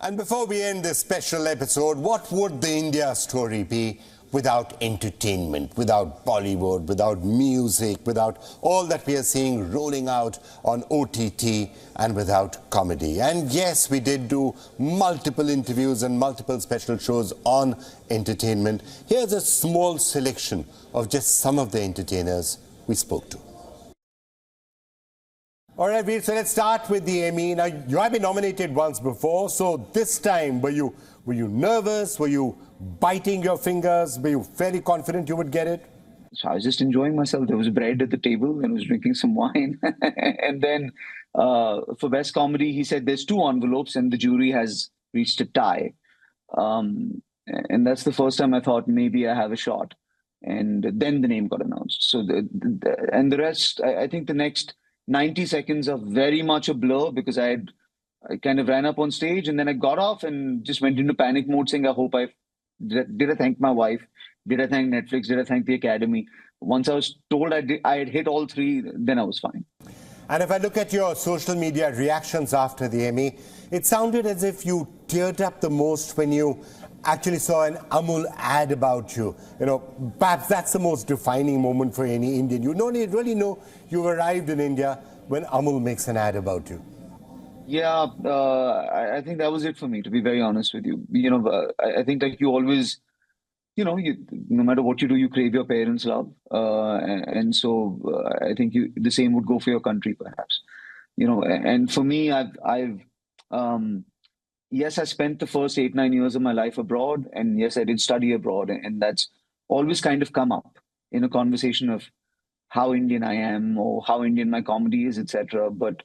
And before we end this special episode, what would the India story be without entertainment, without Bollywood, without music, without all that we are seeing rolling out on OTT, and without comedy? And yes, we did do multiple interviews and multiple special shows on entertainment. Here's a small selection of just some of the entertainers we spoke to. All right, Veer, so let's start with the Emmy. Now, you have been nominated once before, so this time, were you nervous? Were you biting your fingers? Were you fairly confident you would get it? So I was just enjoying myself. There was bread at the table and I was drinking some wine. And then for Best Comedy, he said there's 2 envelopes and the jury has reached a tie. And that's the first time I thought maybe I have a shot. And then the name got announced. So and the rest, I think the next 90 seconds are very much a blur because I kind of ran up on stage and then I got off and just went into panic mode saying, did I thank my wife? Did I thank Netflix? Did I thank the Academy? Once I was told I had hit all 3, then I was fine. And if I look at your social media reactions after the Emmy, it sounded as if you teared up the most when you actually saw an Amul ad about you. You know, perhaps that's the most defining moment for any Indian. You don't really know you've arrived in India when Amul makes an ad about you. Yeah, I think that was it for me, to be very honest with you. You know, I think like you always, you know, no matter what you do, you crave your parents' love. And so I think the same would go for your country, perhaps. You know, and for me, yes, I spent the first 8-9 years of my life abroad, and yes, I did study abroad, and that's always kind of come up in a conversation of how Indian I am or how Indian my comedy is, etc. But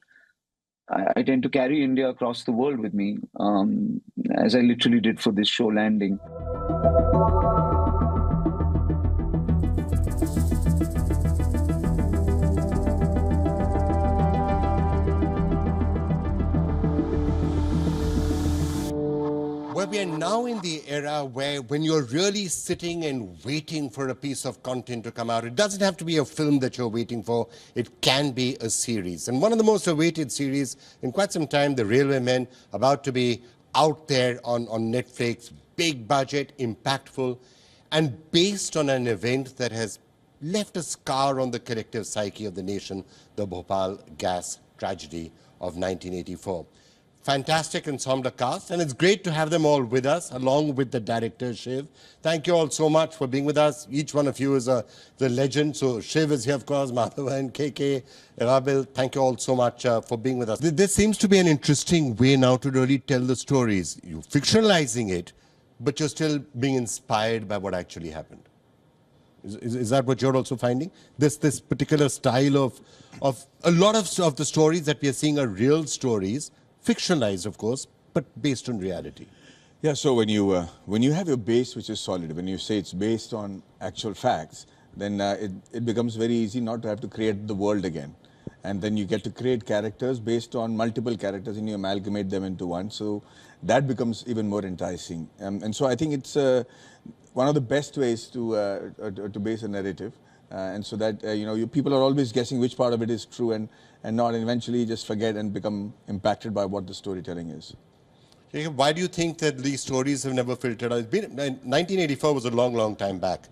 I tend to carry India across the world with me, as I literally did for this show Landing. Well, we are now in the era where when you're really sitting and waiting for a piece of content to come out, it doesn't have to be a film that you're waiting for. It can be a series. And one of the most awaited series in quite some time, The Railwaymen, about to be out there on Netflix, big budget, impactful, and based on an event that has left a scar on the collective psyche of the nation, the Bhopal gas tragedy of 1984. Fantastic ensemble cast, and it's great to have them all with us, along with the director, Shiv. Thank you all so much for being with us. Each one of you is the legend. So Shiv is here, of course, Madhava and KK, Rabil. Thank you all so much for being with us. This seems to be an interesting way now to really tell the stories. You're fictionalizing it, but you're still being inspired by what actually happened. Is that what you're also finding? This particular style of a lot of the stories that we are seeing are real stories, fictionalized, of course, but based on reality. Yeah, so when you have your base which is solid, when you say it's based on actual facts, then it becomes very easy not to have to create the world again. And then you get to create characters based on multiple characters and you amalgamate them into one. So that becomes even more enticing. And so I think it's one of the best ways to base a narrative. And so that, people are always guessing which part of it is true and not, and eventually just forget and become impacted by what the storytelling is. Why do you think that these stories have never filtered out? 1984 was a long, long time back.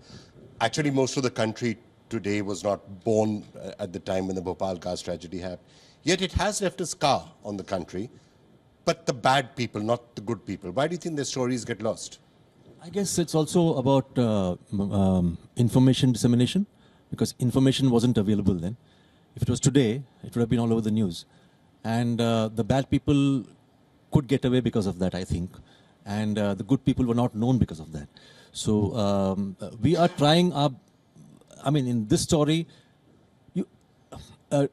Actually, most of the country today was not born at the time when the Bhopal gas tragedy happened. Yet it has left a scar on the country, but the bad people, not the good people. Why do you think their stories get lost? I guess it's also about information dissemination, because information wasn't available then. If it was today, it would have been all over the news. And the bad people could get away because of that, I think. And the good people were not known because of that. So we are trying our, in this story, to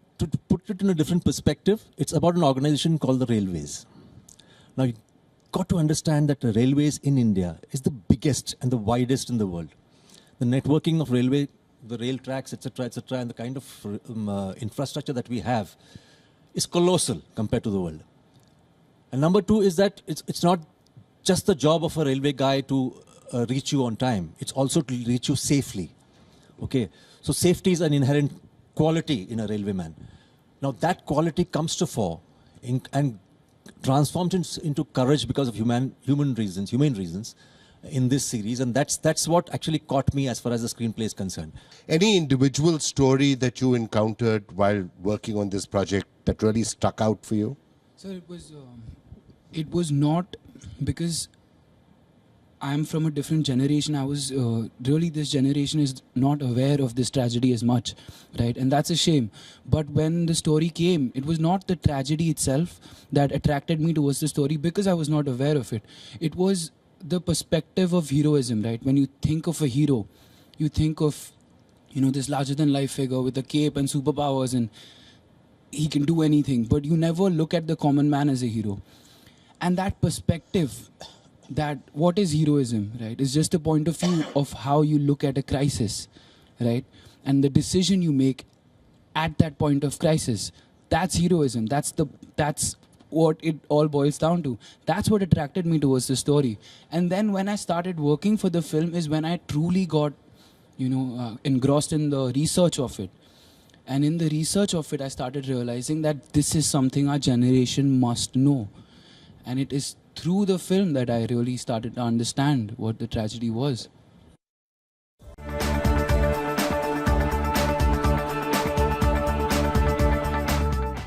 put it in a different perspective, it's about an organization called the Railways. Now, you've got to understand that the railways in India is the biggest and the widest in the world. The networking of railway, the rail tracks, etc., and the kind of infrastructure that we have is colossal compared to the world. And number 2 is that it's not just the job of a railway guy to reach you on time. It's also to reach you safely. Okay, so safety is an inherent quality in a railwayman. Now that quality comes to fore and transformed into courage because of humane reasons in this series, and that's what actually caught me as far as the screenplay is concerned. Any individual story that you encountered while working on this project that really stuck out for you? Sir, it was not because I'm from a different generation. I was really, this generation is not aware of this tragedy as much, right? And that's a shame. But when the story came, it was not the tragedy itself that attracted me towards the story because I was not aware of it. It was the perspective of heroism, right? When you think of a hero, you think of, this larger-than-life figure with a cape and superpowers, and he can do anything. But you never look at the common man as a hero. And that perspective, that what is heroism, right, is just a point of view of how you look at a crisis, right? And the decision you make at that point of crisis, that's heroism. That's what it all boils down to. That's what attracted me towards the story. And then when I started working for the film is when I truly got, engrossed in the research of it. And in the research of it, I started realizing that this is something our generation must know. And it is through the film that I really started to understand what the tragedy was.